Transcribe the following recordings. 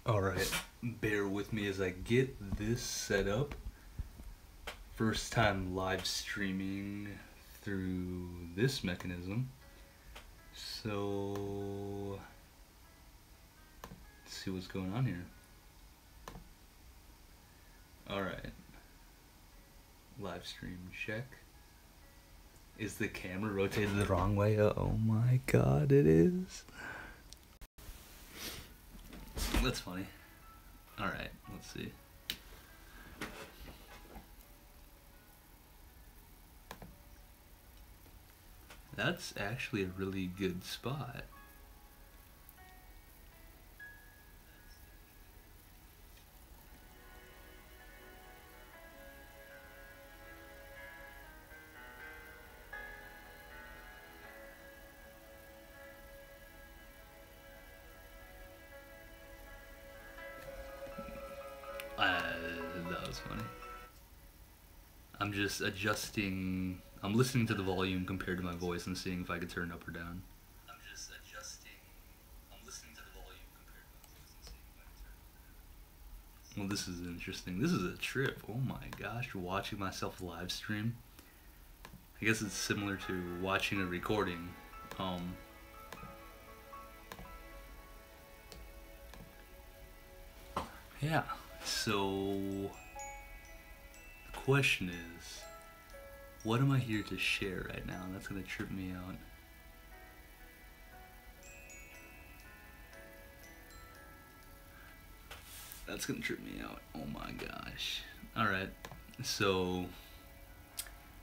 Alright, bear with me as I get this set up. First time live streaming through this mechanism. So, let's see what's going on here. Alright. Live stream check. Is the camera rotated the wrong way? Oh my god, it is. That's funny. Alright, let's see. That's actually a really good spot. That was funny. I'm just adjusting. I'm listening to the volume compared to my voice and seeing if I could turn it up or down. I'm just adjusting. I'm listening to the volume compared to my voice and seeing if I could turn it up or down. Well, this is interesting. This is a trip. Oh my gosh, watching myself live stream. I guess it's similar to watching a recording. Yeah. So, the question is, what am I here to share right now? That's gonna trip me out. That's gonna trip me out. Oh my gosh. Alright, so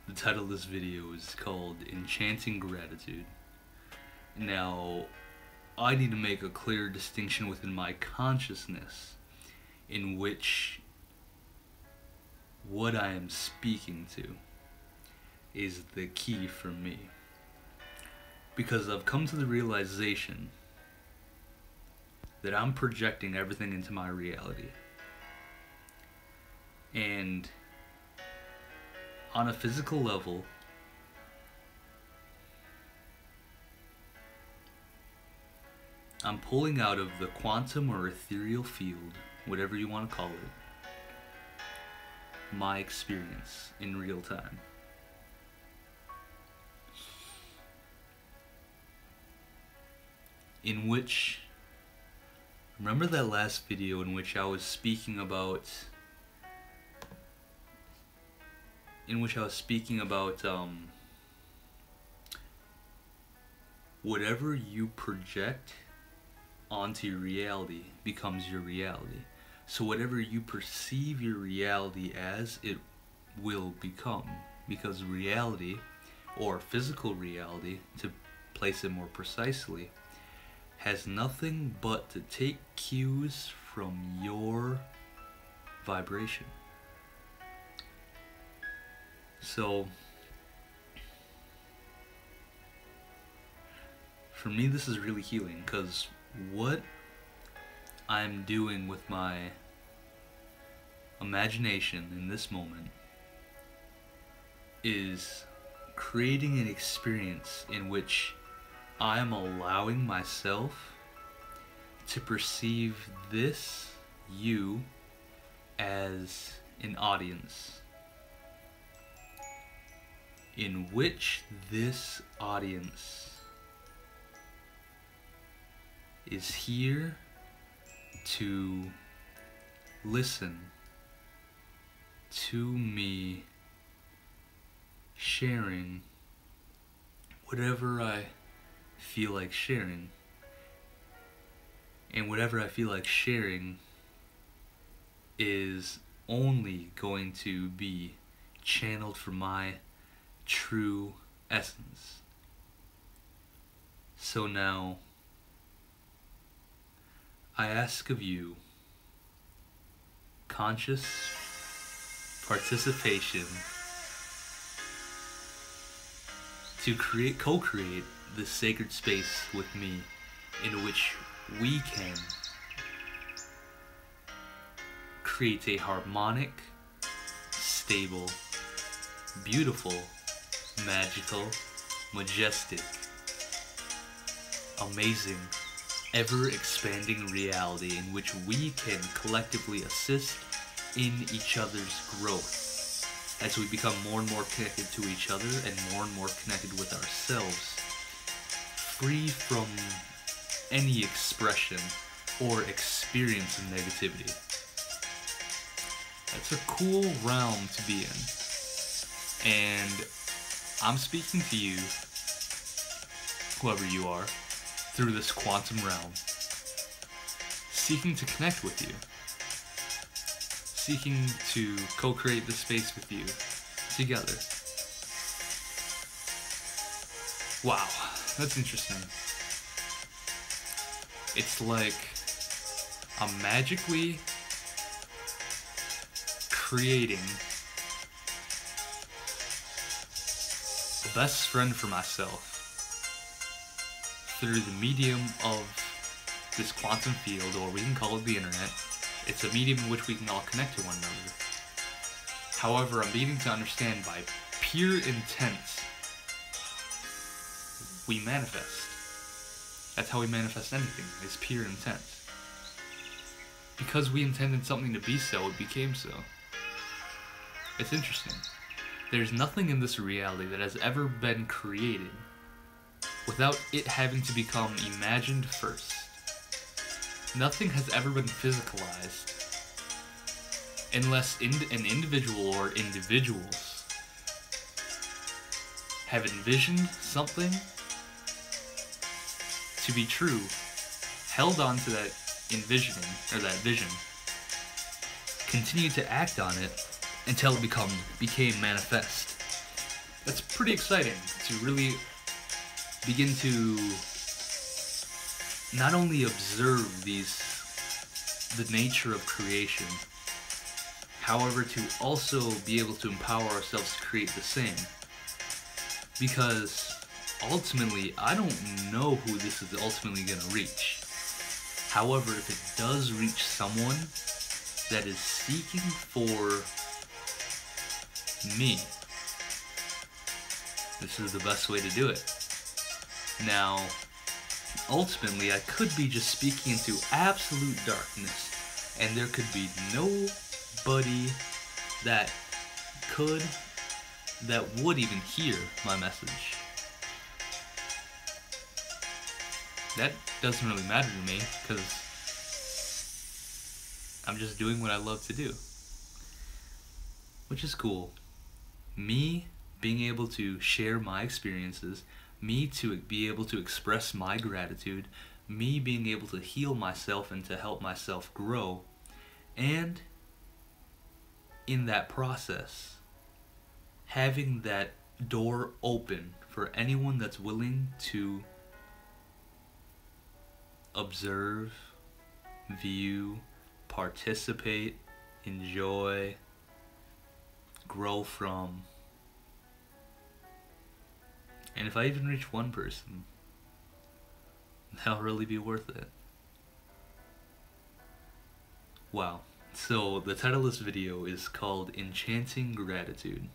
the title of this video is called Enchanting Gratitude. Now, I need to make a clear distinction within my consciousness in which what I am speaking to is the key for me. Because I've come to the realization that I'm projecting everything into my reality. And on a physical level, I'm pulling out of the quantum or ethereal field, whatever you want to call it, my experience in real time. In which, remember that last video in which I was speaking about, whatever you project onto your reality becomes your reality. So whatever you perceive your reality as, it will become. Because reality, or physical reality, to place it more precisely, has nothing but to take cues from your vibration. So, for me this is really healing, because what I'm doing with my imagination in this moment is creating an experience in which I am allowing myself to perceive this you as an audience, in which this audience is here to listen to me sharing whatever I feel like sharing. And whatever I feel like sharing is only going to be channeled from my true essence. So now, I ask of you conscious participation to co-create this sacred space with me, in which we can create a harmonic, stable, beautiful, magical, majestic, amazing, ever-expanding reality in which we can collectively assist in each other's growth as we become more and more connected to each other and more connected with ourselves, free from any expression or experience of negativity. That's a cool realm to be in. And I'm speaking to you, whoever you are, through this quantum realm, seeking to connect with you, seeking to co-create this space with you together. Wow, that's interesting. It's like I'm magically creating a best friend for myself through the medium of this quantum field, or we can call it the internet. It's a medium in which we can all connect to one another. However, I'm beginning to understand by pure intent, we manifest. That's how we manifest anything, is pure intent. Because we intended something to be so, it became so. It's interesting. There's nothing in this reality that has ever been created without it having to become imagined first. Nothing has ever been physicalized unless an individual or individuals have envisioned something to be true, held on to that envisioning, or that vision, continued to act on it until it became manifest. That's pretty exciting to really begin to not only observe the nature of creation, however to also be able to empower ourselves to create the same. Because ultimately, I don't know who this is ultimately going to reach. However, if it does reach someone that is seeking for me, this is the best way to do it. Now, ultimately, I could be just speaking into absolute darkness, and there could be nobody that would even hear my message. That doesn't really matter to me, because I'm just doing what I love to do. Which is cool. Me being able to share my experiences, me to be able to express my gratitude, me being able to heal myself and to help myself grow, and in that process, having that door open for anyone that's willing to observe, view, participate, enjoy, grow from. And if I even reach one person, that'll really be worth it. Wow. So the title of this video is called Enchanting Gratitude.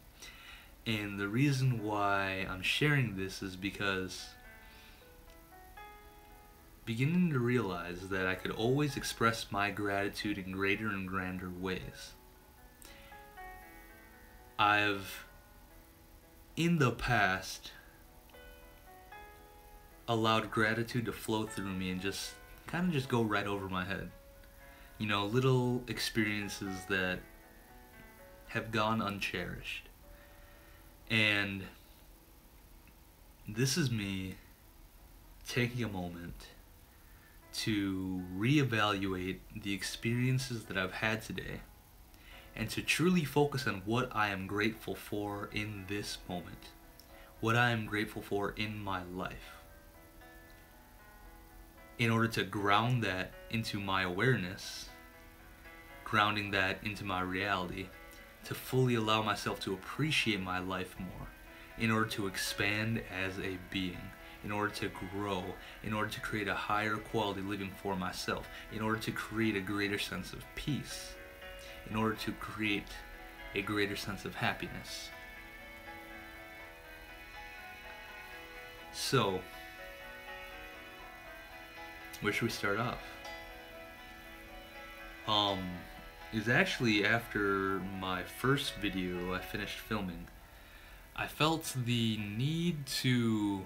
And the reason why I'm sharing this is because beginning to realize that I could always express my gratitude in greater and grander ways. I've, in the past, allowed gratitude to flow through me and just kind of go right over my head. You know, little experiences that have gone uncherished. And this is me taking a moment to reevaluate the experiences that I've had today and to truly focus on what I am grateful for in this moment, what I am grateful for in my life, in order to ground that into my awareness, grounding that into my reality, to fully allow myself to appreciate my life more, in order to expand as a being, in order to grow, in order to create a higher quality living for myself, in order to create a greater sense of peace, in order to create a greater sense of happiness. So, Where should we start off? It was actually after my first video I finished filming. I felt the need to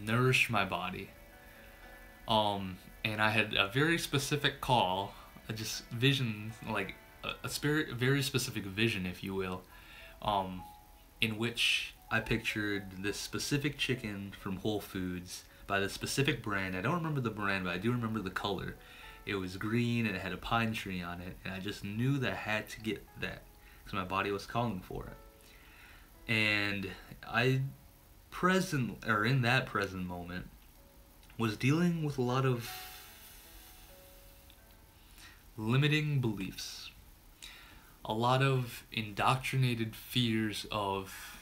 nourish my body. And I had a very specific call, just vision, like a very specific vision, if you will, in which I pictured this specific chicken from Whole Foods by this specific brand. I don't remember the brand, but I do remember the color. It was green and it had a pine tree on it, and I just knew that I had to get that because my body was calling for it. And in that present moment, was dealing with a lot of limiting beliefs, a lot of indoctrinated fears of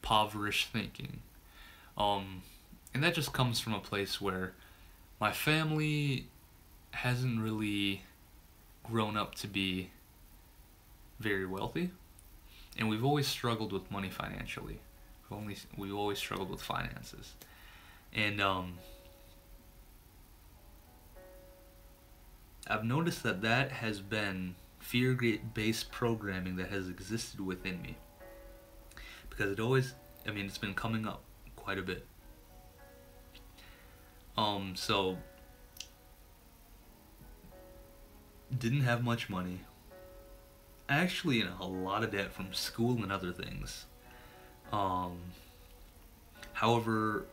impoverished thinking. And that just comes from a place where my family hasn't really grown up to be very wealthy, and we've always struggled with money financially. We've always struggled with finances, and I've noticed that has been fear-based programming that has existed within me, because it's been coming up quite a bit. So didn't have much money. Actually in a lot of debt from school and other things. However,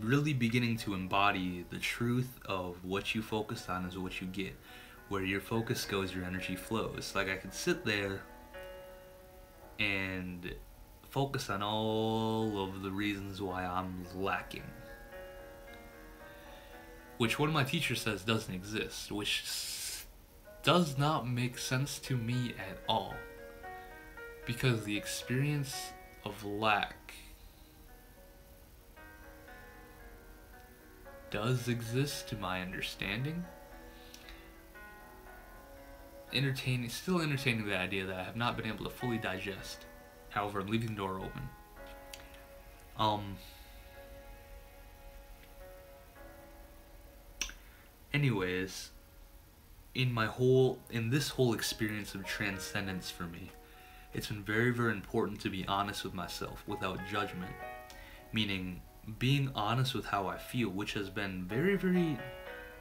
really beginning to embody the truth of what you focus on is what you get. Where your focus goes, your energy flows. Like, I could sit there and focus on all of the reasons why I'm lacking, which one of my teachers says doesn't exist, which does not make sense to me at all, because the experience of lack does exist to my understanding. Still entertaining the idea that I have not been able to fully digest. However, I'm leaving the door open. Anyways, in this whole experience of transcendence for me, it's been very, very important to be honest with myself without judgment. Meaning, being honest with how I feel, which has been very, very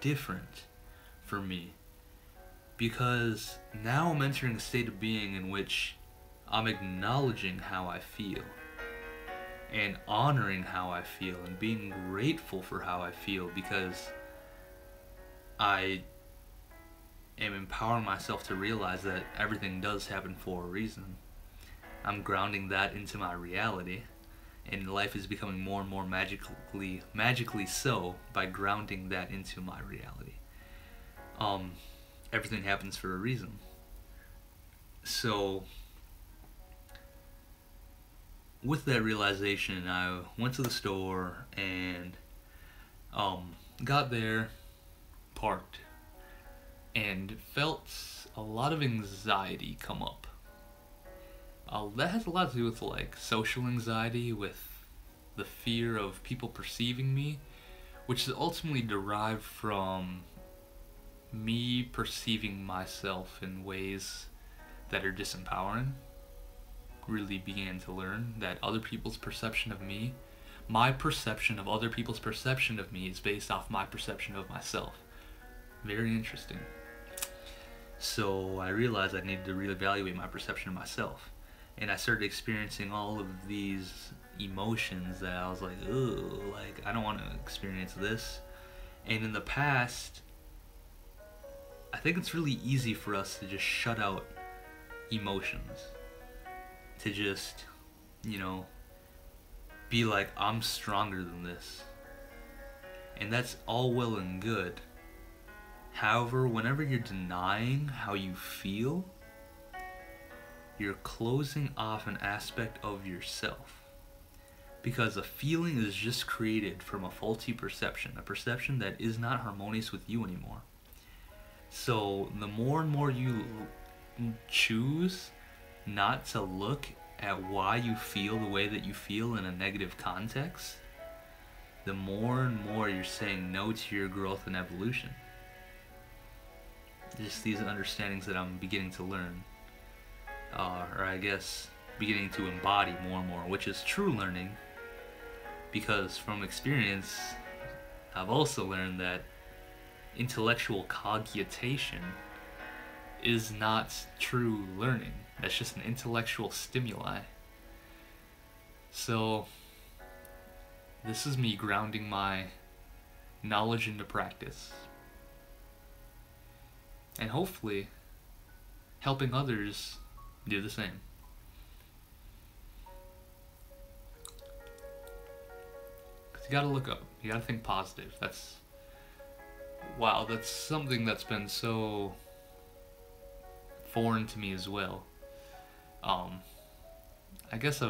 different for me. Because now I'm entering a state of being in which I'm acknowledging how I feel, and honoring how I feel, and being grateful for how I feel, because I am empowering myself to realize that everything does happen for a reason. I'm grounding that into my reality, and life is becoming more and more magically so by grounding that into my reality. Everything happens for a reason. So, with that realization, I went to the store and got there, parked, and felt a lot of anxiety come up. That has a lot to do with like social anxiety, with the fear of people perceiving me, which is ultimately derived from me perceiving myself in ways that are disempowering. Really began to learn that other people's perception of me, my perception of other people's perception of me, is based off my perception of myself. Very interesting. So I realized I needed to reevaluate my perception of myself, and I started experiencing all of these emotions that I was like, ugh, like, I don't want to experience this. And in the past, I think it's really easy for us to just shut out emotions. To just, be like, I'm stronger than this. And that's all well and good. However, whenever you're denying how you feel, you're closing off an aspect of yourself. Because a feeling is just created from a faulty perception, a perception that is not harmonious with you anymore. So the more and more you choose not to look at why you feel the way that you feel in a negative context, the more and more you're saying no to your growth and evolution. Just these understandings that I'm beginning to learn, or I guess beginning to embody more and more, which is true learning, because from experience, I've also learned that intellectual cogitation is not true learning. That's just an intellectual stimuli. So, this is me grounding my knowledge into practice. And hopefully, helping others do the same. Because you gotta look up. You gotta think positive. That's something that's been so foreign to me as well. I guess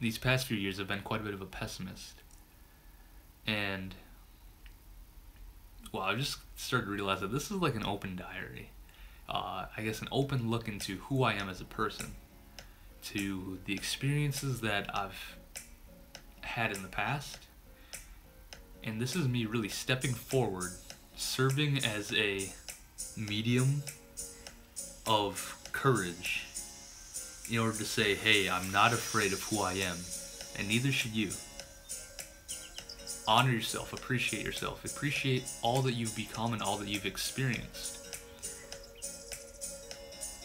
these past few years I've been quite a bit of a pessimist. And well, I've just started to realize that this is like an open diary. I guess an open look into who I am as a person, to the experiences that I've had in the past. And this is me really stepping forward, serving as a medium of courage in order to say, hey, I'm not afraid of who I am, and neither should you. Honor yourself, appreciate all that you've become and all that you've experienced.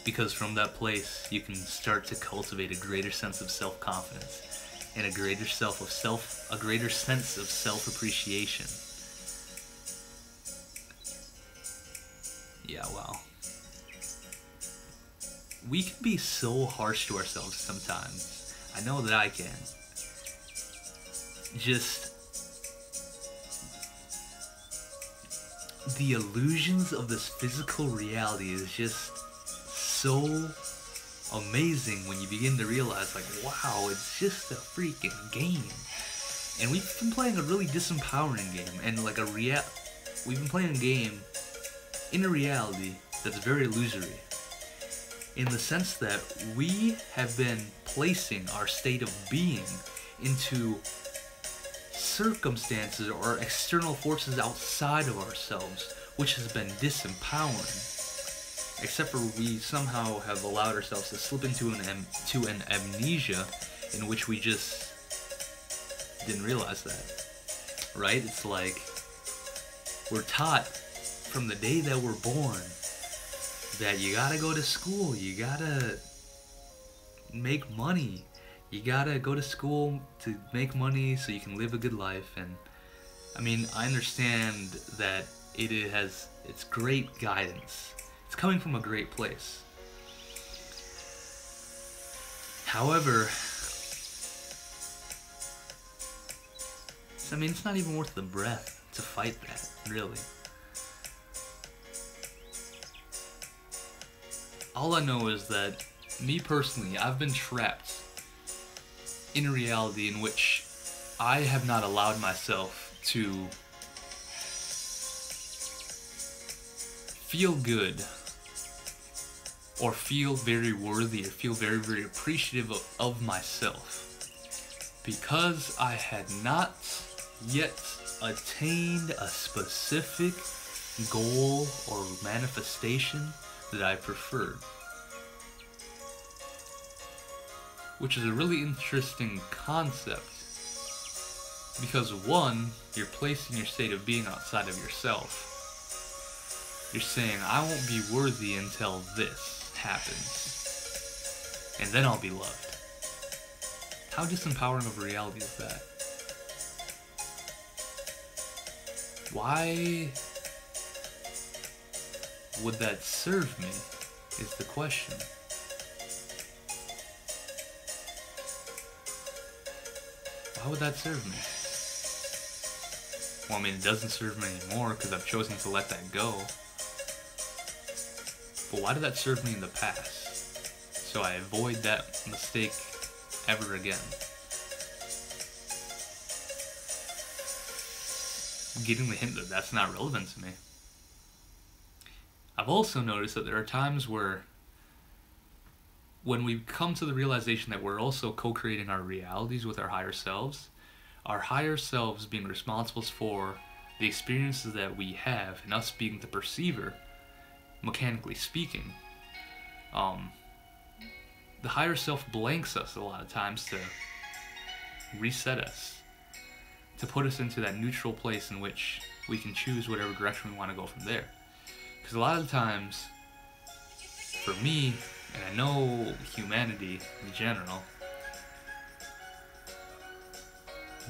Because from that place, you can start to cultivate a greater sense of self-confidence and a greater sense of self-appreciation. Yeah, wow. We can be so harsh to ourselves sometimes. I know that I can. Just the illusions of this physical reality is just so amazing when you begin to realize, like, wow, it's just a freaking game. And we've been playing a really disempowering game, and like we've been playing a game in a reality that's very illusory, in the sense that we have been placing our state of being into circumstances or external forces outside of ourselves, which has been disempowering. Except for we somehow have allowed ourselves to slip into an amnesia in which we just didn't realize that. Right? It's like we're taught from the day that we're born that you gotta go to school, you gotta make money, you gotta go to school to make money so you can live a good life. And I mean, I understand that it's great guidance. It's coming from a great place. However, I mean, it's not even worth the breath to fight that, really. All I know is that, me personally, I've been trapped in a reality in which I have not allowed myself to feel good, or feel very worthy, or feel very, very appreciative of myself, because I had not yet attained a specific goal or manifestation that I preferred. Which is a really interesting concept, because one, you're placing your state of being outside of yourself. You're saying, I won't be worthy until this happens, and then I'll be loved. How disempowering of a reality is that? Why would that serve me, is the question. Why would that serve me? Well, I mean, it doesn't serve me anymore because I've chosen to let that go. But why did that serve me in the past? So I avoid that mistake ever again. I'm getting the hint that that's not relevant to me. I've also noticed that there are times where, when we come to the realization that we're also co-creating our realities with our higher selves, Our higher selves being responsible for the experiences that we have, and us being the perceiver, mechanically speaking. The higher self blanks us a lot of times to reset us, to put us into that neutral place in which we can choose whatever direction we want to go from there. Because a lot of times, for me, and I know humanity in general,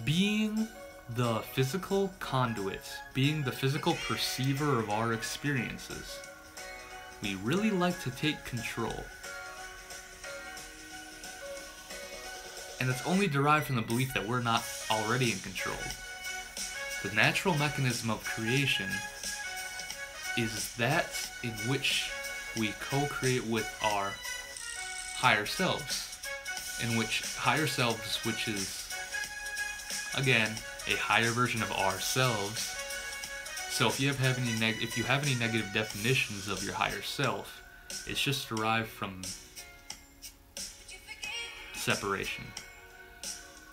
being the physical conduit, being the physical perceiver of our experiences, we really like to take control. And it's only derived from the belief that we're not already in control. The natural mechanism of creation is that in which we co-create with our higher selves. In which higher selves, which is, again, a higher version of ourselves. So if you have any negative definitions of your higher self, it's just derived from separation.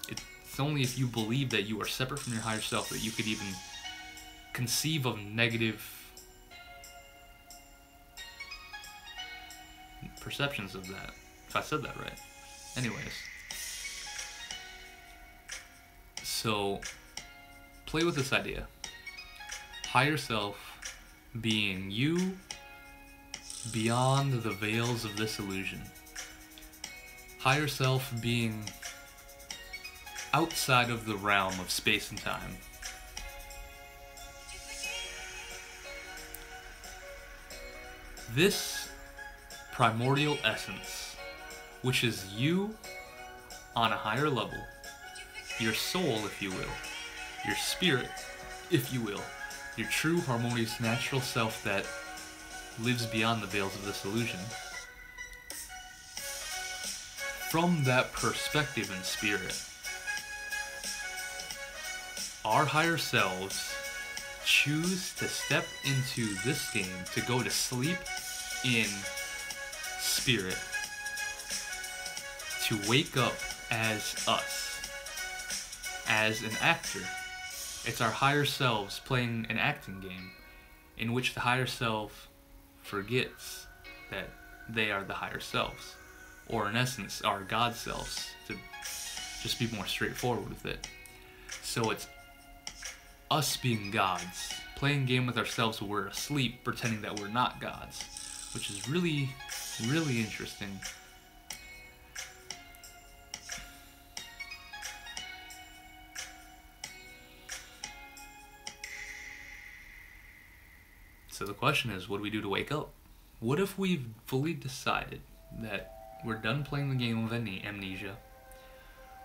It's only if you believe that you are separate from your higher self that you could even conceive of negative perceptions of that. If I said that right. Anyways. So, play with this idea. Higher self being you beyond the veils of this illusion. Higher self being outside of the realm of space and time. This primordial essence, which is you on a higher level, your soul, if you will, your spirit, if you will, your true harmonious natural self that lives beyond the veils of this illusion. From that perspective and spirit, our higher selves choose to step into this game, to go to sleep in spirit, to wake up as us, as an actor. It's our higher selves playing an acting game in which the higher self forgets that they are the higher selves, or in essence, our God selves, to just be more straightforward with it. So it's us being gods, playing a game with ourselves when we're asleep, pretending that we're not gods, which is really, really interesting. So the question is, what do we do to wake up? What if we've fully decided that we're done playing the game of amnesia,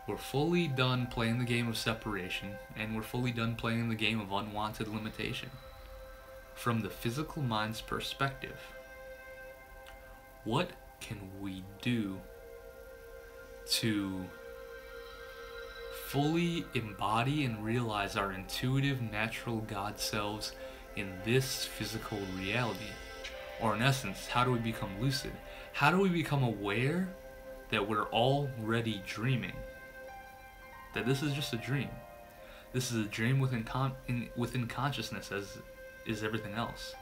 we're fully done playing the game of separation, and we're fully done playing the game of unwanted limitation? From the physical mind's perspective, what can we do to fully embody and realize our intuitive, natural God selves in this physical reality? Or in essence, how do we become lucid? How do we become aware that we're already dreaming? That this is just a dream. This is a dream within consciousness, as is everything else.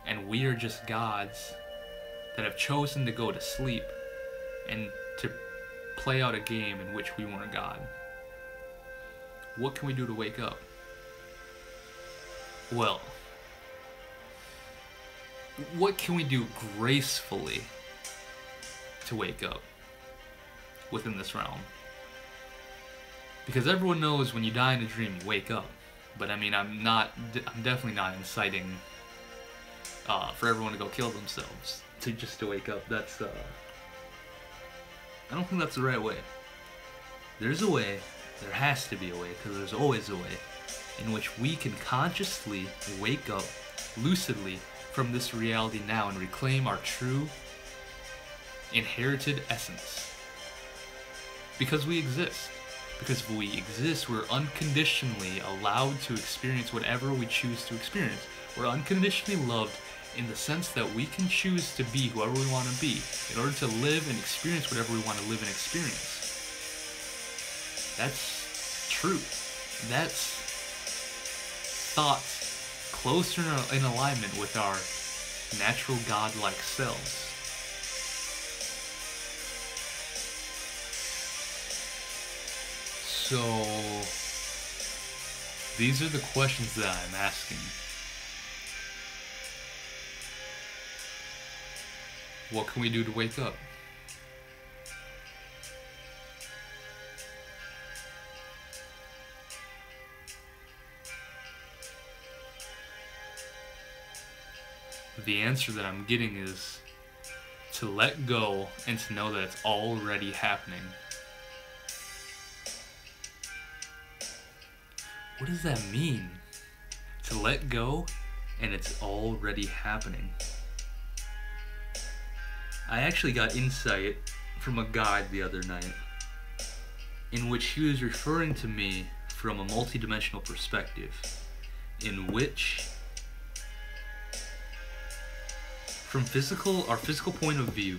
And we are just gods that have chosen to go to sleep and to play out a game in which we weren't God. What can we do to wake up? Well, what can we do gracefully to wake up within this realm? Because everyone knows when you die in a dream, you wake up. But I mean, I'm definitely not inciting for everyone to go kill themselves to wake up. That's I don't think that's the right way. There's a way. There has to be a way, because there's always a way in which we can consciously wake up lucidly from this reality now and reclaim our true inherited essence. Because we exist. Because if we exist, we're unconditionally allowed to experience whatever we choose to experience. We're unconditionally loved in the sense that we can choose to be whoever we want to be in order to live and experience whatever we want to live and experience. That's truth. That's thoughts closer in alignment with our natural godlike selves. So, these are the questions that I'm asking. What can we do to wake up? The answer that I'm getting is to let go and to know that it's already happening. What does that mean? To let go and it's already happening. I actually got insight from a guide the other night in which he was referring to me from a multidimensional perspective, in which from our physical point of view,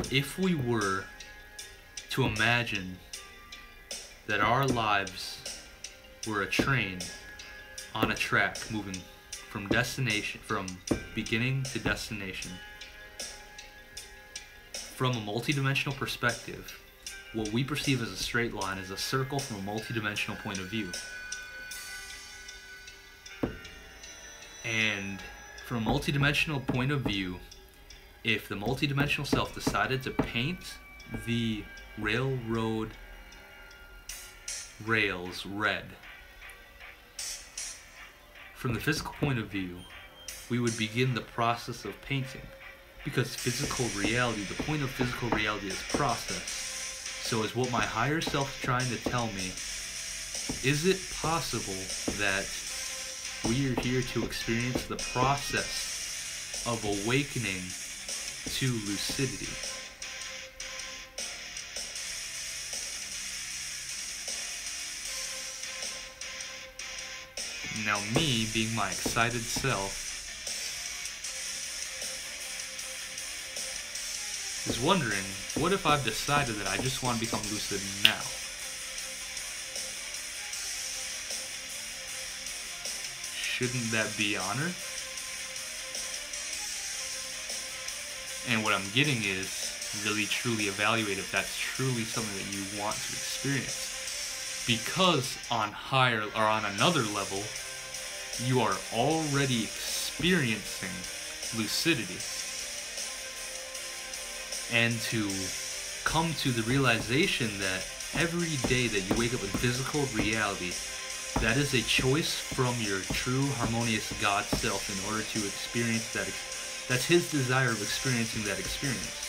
if we were to imagine that our lives were a train on a track moving from beginning to destination, from a multidimensional perspective, what we perceive as a straight line is a circle from a multidimensional point of view. And from a multidimensional point of view, if the multidimensional self decided to paint the railroad rails red, from the physical point of view, we would begin the process of painting. Because physical reality, the point of physical reality is process. So is what my higher self trying to tell me, is it possible that we are here to experience the process of awakening to lucidity? Now me, being my excited self, is wondering, what if I've decided that I just want to become lucid now? Shouldn't that be honor? And what I'm getting is really truly evaluate if that's truly something that you want to experience. Because on higher or on another level, you are already experiencing lucidity. And to come to the realization that every day that you wake up in physical reality, that is a choice from your true harmonious God self in order to experience that. That's his desire of experiencing that experience.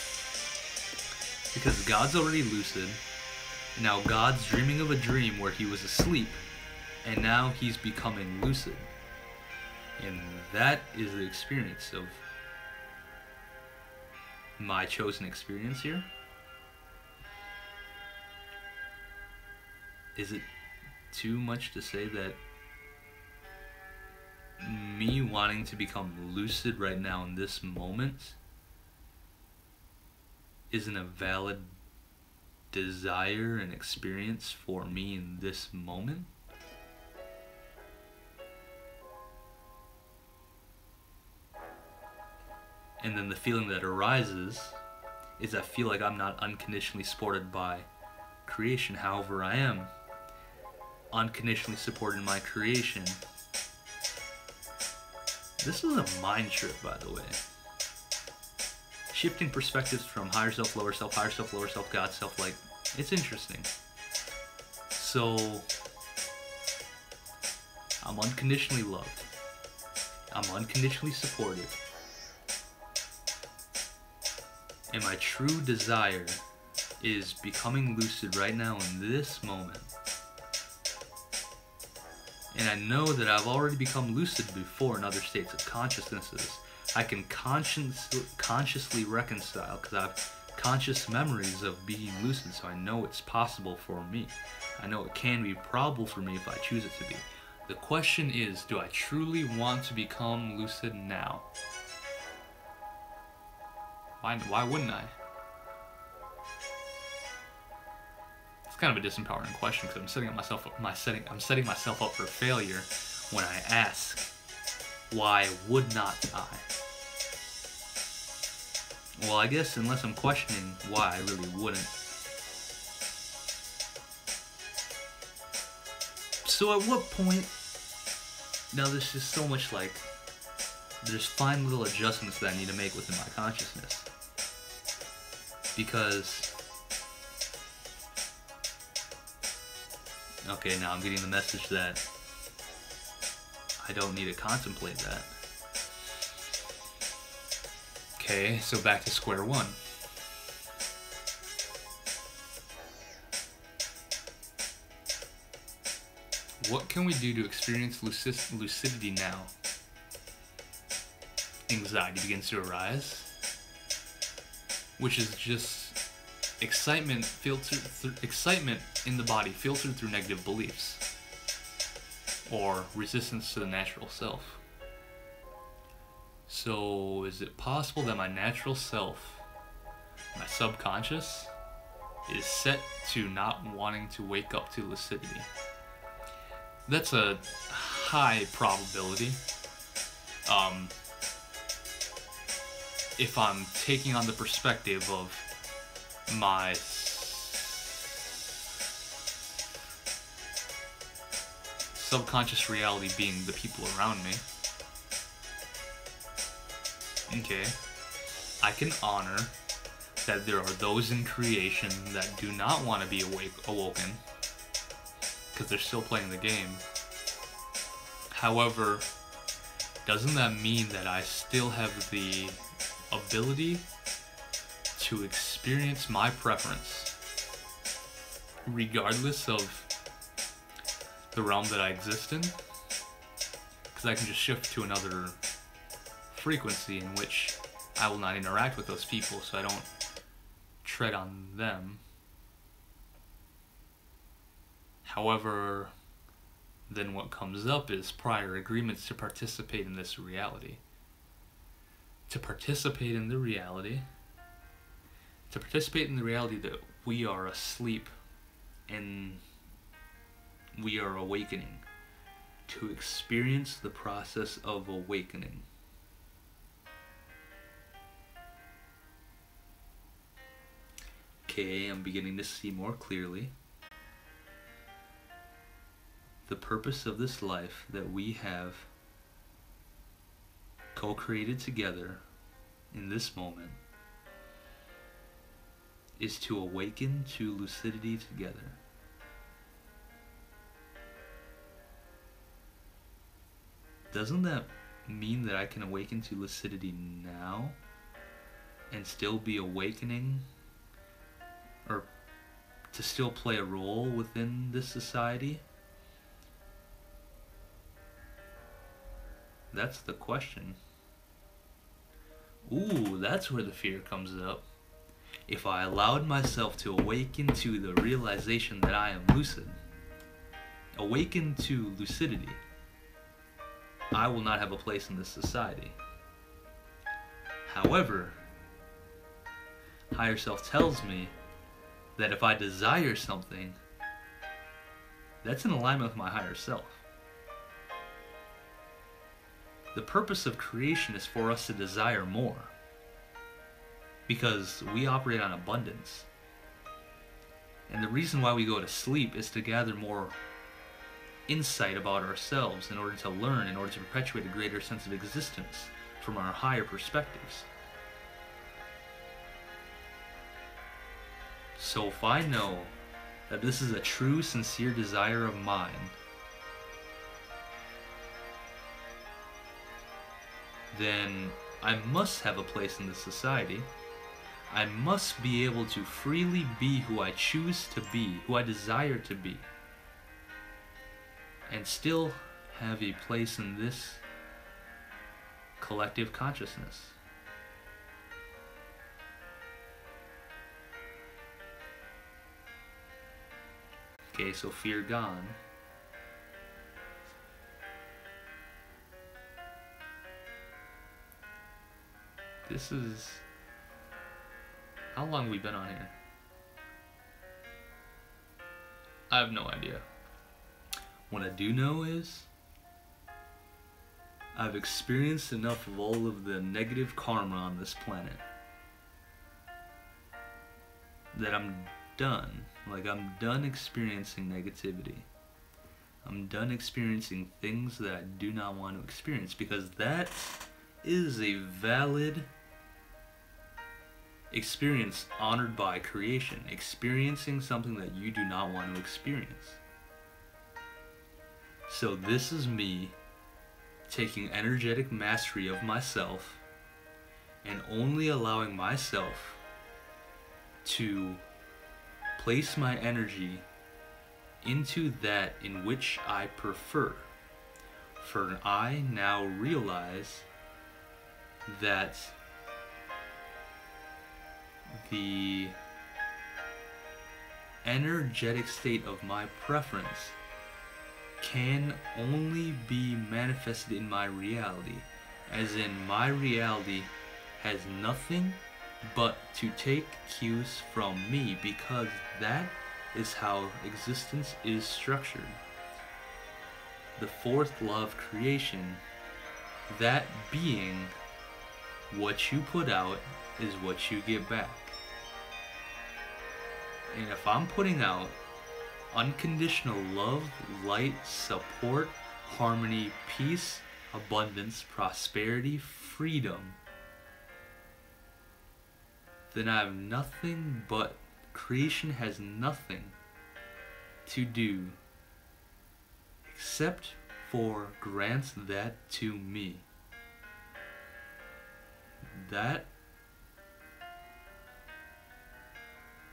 Because God's already lucid. Now God's dreaming of a dream where he was asleep, and now he's becoming lucid. And that is the experience of my chosen experience here. Is it too much to say that me wanting to become lucid right now in this moment isn't a valid desire and experience for me in this moment? And then the feeling that arises is I feel like I'm not unconditionally supported by creation. However, I am unconditionally supported in my creation. This is a mind trip, by the way. Shifting perspectives from higher self, lower self, higher self, lower self, God self, like, it's interesting. So, I'm unconditionally loved. I'm unconditionally supported. And my true desire is becoming lucid right now in this moment. And I know that I've already become lucid before in other states of consciousnesses. I can consciously reconcile because I have conscious memories of being lucid, so I know it's possible for me. I know it can be probable for me if I choose it to be. The question is, do I truly want to become lucid now? Why wouldn't I? It's kind of a disempowering question because I'm setting myself up for failure when I ask, why would not I? Well, I guess unless I'm questioning why, I really wouldn't. So at what point, now there's just so much like, there's fine little adjustments that I need to make within my consciousness. Because, okay, now I'm getting the message that I don't need to contemplate that. Okay, so back to square one. What can we do to experience lucidity now? Anxiety begins to arise, which is just excitement in the body filtered through negative beliefs, or resistance to the natural self. So, is it possible that my natural self, my subconscious, is set to not wanting to wake up to lucidity? That's a high probability. If I'm taking on the perspective of my subconscious reality being the people around me, okay, I can honor that there are those in creation that do not want to be awoken because they're still playing the game. However, doesn't that mean that I still have the ability to experience my preference regardless of the realm that I exist in? Because I can just shift to another frequency in which I will not interact with those people, so I don't tread on them. However, then what comes up is prior agreements to participate in this reality. To participate in the reality that we are asleep and we are awakening. To experience the process of awakening. Okay, I'm beginning to see more clearly. The purpose of this life that we have co-created together in this moment is to awaken to lucidity together. Doesn't that mean that I can awaken to lucidity now and still be awakening, or to still play a role within this society? That's the question. Ooh, that's where the fear comes up. If I allowed myself to awaken to the realization that I am lucid, awaken to lucidity, I will not have a place in this society. However, higher self tells me that if I desire something, that's in alignment with my higher self. The purpose of creation is for us to desire more, because we operate on abundance. And the reason why we go to sleep is to gather more insight about ourselves in order to learn, in order to perpetuate a greater sense of existence from our higher perspectives. So if I know that this is a true, sincere desire of mine, then I must have a place in this society. I must be able to freely be who I choose to be, who I desire to be, and still have a place in this collective consciousness. Okay, so fear gone. This is... How long have we been on here? I have no idea. What I do know is I've experienced enough of all of the negative karma on this planet that I'm done. Like, I'm done experiencing negativity. I'm done experiencing things that I do not want to experience, because that is a valid experience honored by creation. Experiencing something that you do not want to experience. So this is me taking energetic mastery of myself and only allowing myself to place my energy into that in which I prefer. For I now realize that the energetic state of my preference can only be manifested in my reality, as in my reality has nothing but to take cues from me, because that is how existence is structured. The fourth law of creation, that being what you put out is what you get back. And if I'm putting out unconditional love, light, support, harmony, peace, abundance, prosperity, freedom, then I have nothing but, creation has nothing to do except for grant that to me. That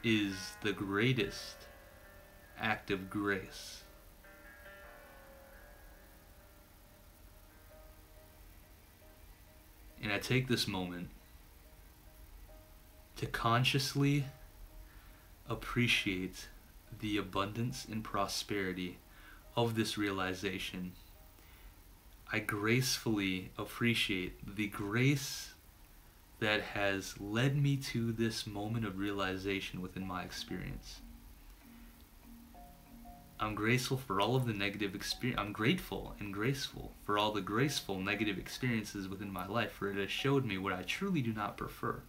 is the greatest act of grace. And I take this moment to consciously appreciate the abundance and prosperity of this realization. I gracefully appreciate the grace that has led me to this moment of realization within my experience. I'm grateful for all of the negative experience. I'm grateful and graceful for all the graceful negative experiences within my life, for it has showed me what I truly do not prefer.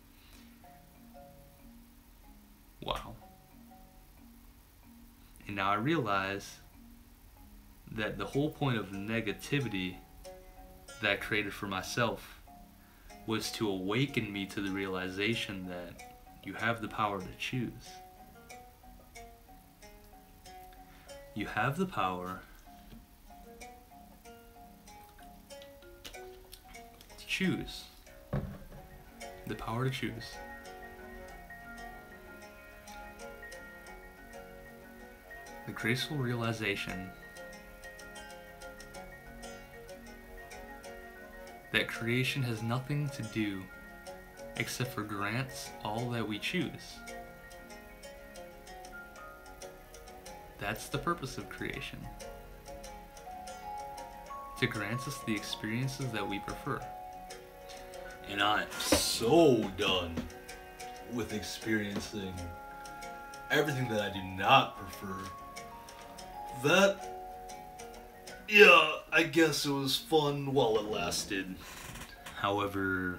Wow. And now I realize that the whole point of negativity that I created for myself was to awaken me to the realization that you have the power to choose. You have the power to choose. The power to choose. The graceful realization that creation has nothing to do except for grants all that we choose. That's the purpose of creation. To grant us the experiences that we prefer. And I'm so done with experiencing everything that I do not prefer. That, yeah, I guess it was fun while it lasted. However,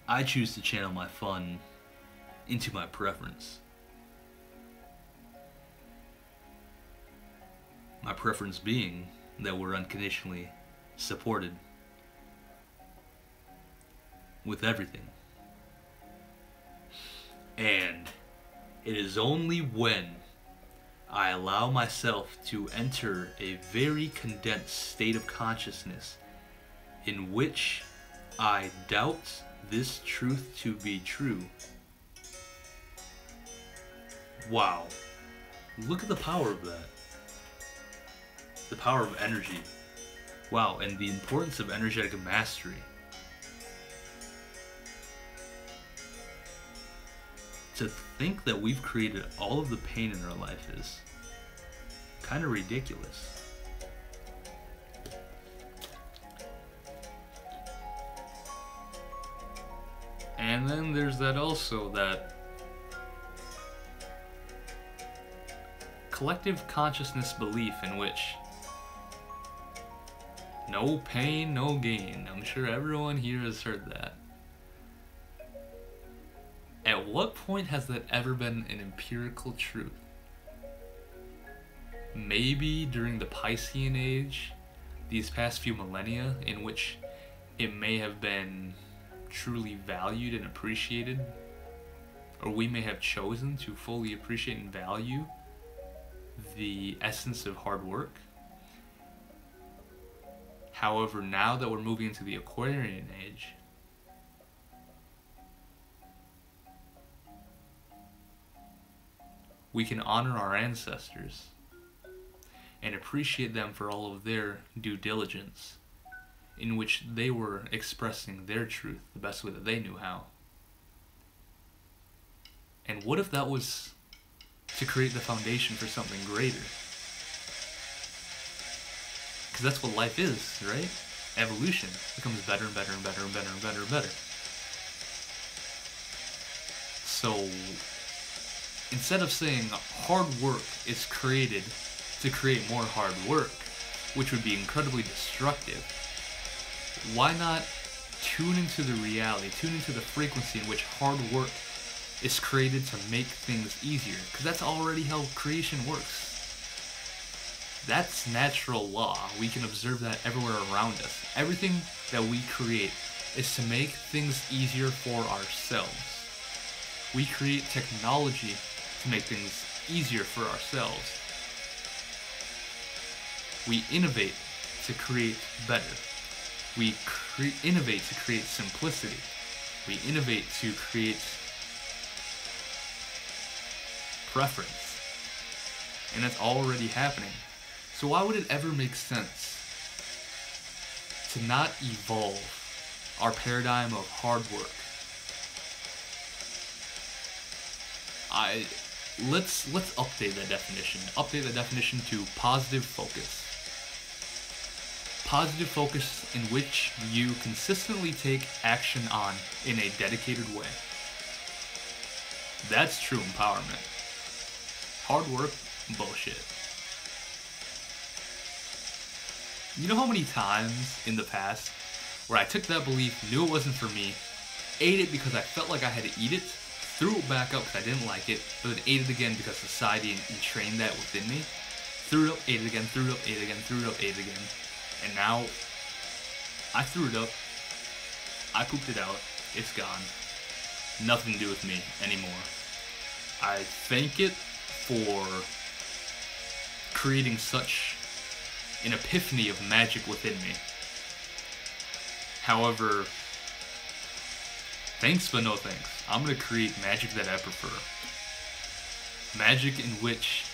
I choose to channel my fun into my preference. My preference being that we're unconditionally supported with everything. And it is only when I allow myself to enter a very condensed state of consciousness in which I doubt this truth to be true. Wow. Look at the power of that. The power of energy. Wow, and the importance of energetic mastery. To think that we've created all of the pain in our life is kind of ridiculous. And then there's that also that collective consciousness belief in which no pain, no gain. I'm sure everyone here has heard that. At what point has that ever been an empirical truth? Maybe during the Piscean Age, these past few millennia, in which it may have been truly valued and appreciated, or we may have chosen to fully appreciate and value the essence of hard work. However, now that we're moving into the Aquarian Age, we can honor our ancestors and appreciate them for all of their due diligence, in which they were expressing their truth the best way that they knew how. And what if that was to create the foundation for something greater? Because that's what life is, right? Evolution becomes better and better and better and better and better and better. So instead of saying hard work is created to create more hard work, which would be incredibly destructive, why not tune into the reality, tune into the frequency in which hard work is created to make things easier? Because that's already how creation works. That's natural law. We can observe that everywhere around us. Everything that we create is to make things easier for ourselves. We create technology to make things easier for ourselves. We innovate to create better. We innovate to create simplicity. We innovate to create preference. And that's already happening. So why would it ever make sense to not evolve our paradigm of hard work? Let's update that definition. Update that definition to positive focus. Positive focus in which you consistently take action on in a dedicated way. That's true empowerment. Hard work, bullshit. You know how many times in the past where I took that belief, knew it wasn't for me, ate it because I felt like I had to eat it, threw it back up because I didn't like it, but then ate it again because society entrained that within me, threw it up, ate it again, threw it up, ate it again, threw it up, ate it again, and now I threw it up, I pooped it out, it's gone, nothing to do with me anymore. I thank it for creating such an epiphany of magic within me. However, thanks but no thanks. I'm going to create magic that I prefer. Magic in which,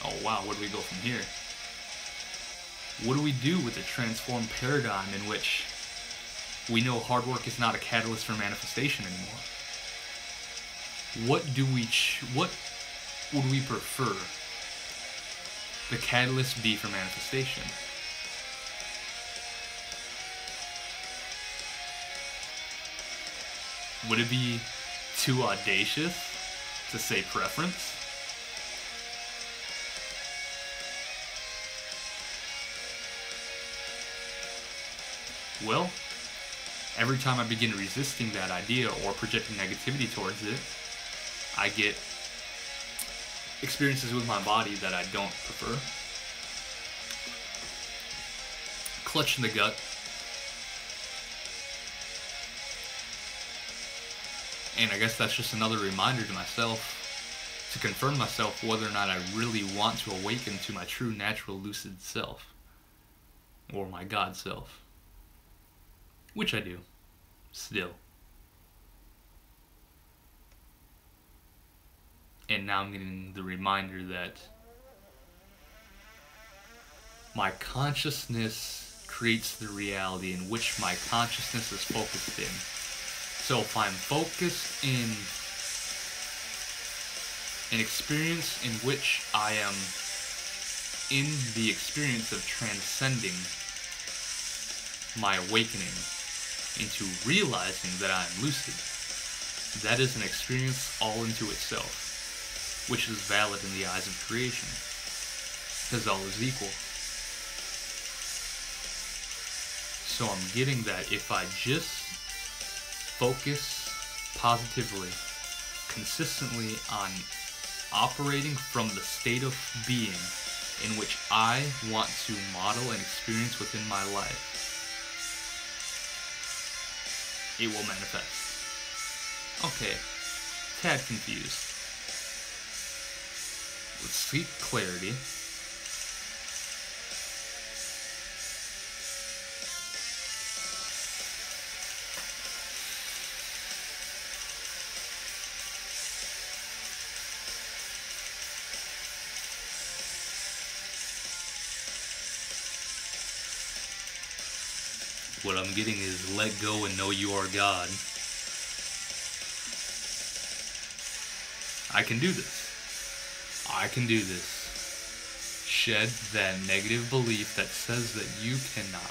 oh wow, where do we go from here? What do we do with the transformed paradigm in which we know hard work is not a catalyst for manifestation anymore? What would we prefer the catalyst be for manifestation? Would it be too audacious to say preference? Well, every time I begin resisting that idea or projecting negativity towards it, I get experiences with my body that I don't prefer. Clutch in the gut. And I guess that's just another reminder to myself to confirm myself whether or not I really want to awaken to my true natural lucid self. Or my God self. Which I do. Still. And now I'm getting the reminder that my consciousness creates the reality in which my consciousness is focused in. So if I'm focused in an experience in which I am in the experience of transcending my awakening into realizing that I am lucid, that is an experience all into itself. which is valid in the eyes of creation, because all is equal. So I'm getting that if I just focus positively, consistently on operating from the state of being in which I want to model and experience within my life, it will manifest. Okay, tad confused. Let's seek clarity. What I'm getting is let go and know you are God. I can do this. I can do this. Shed that negative belief that says that you cannot.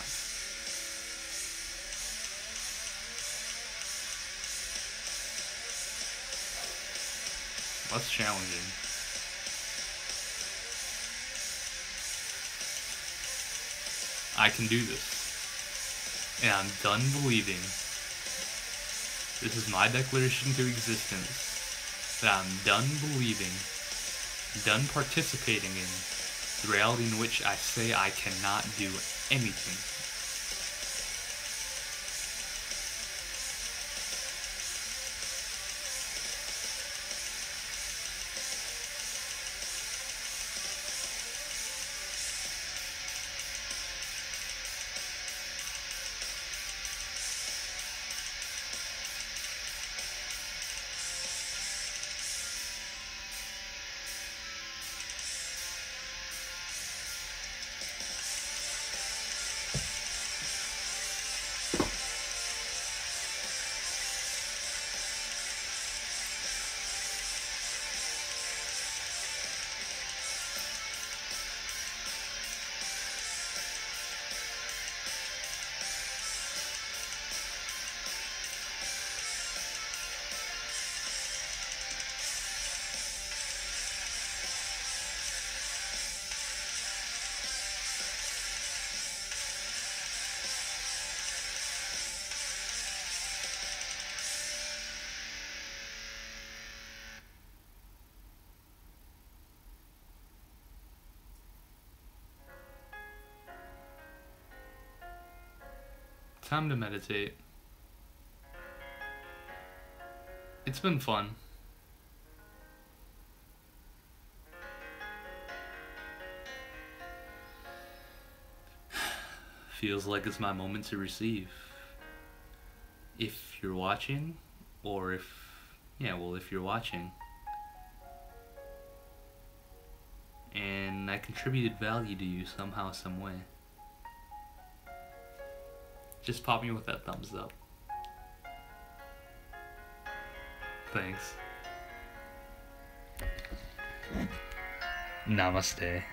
That's challenging. I can do this. And I'm done believing. This is my declaration to existence. That I'm done believing, done participating in the reality in which I say I cannot do anything. Time to meditate. It's been fun. Feels like it's my moment to receive. If you're watching, or if you're watching, and I contributed value to you somehow, some way, just pop me with that thumbs up. Thanks. Namaste.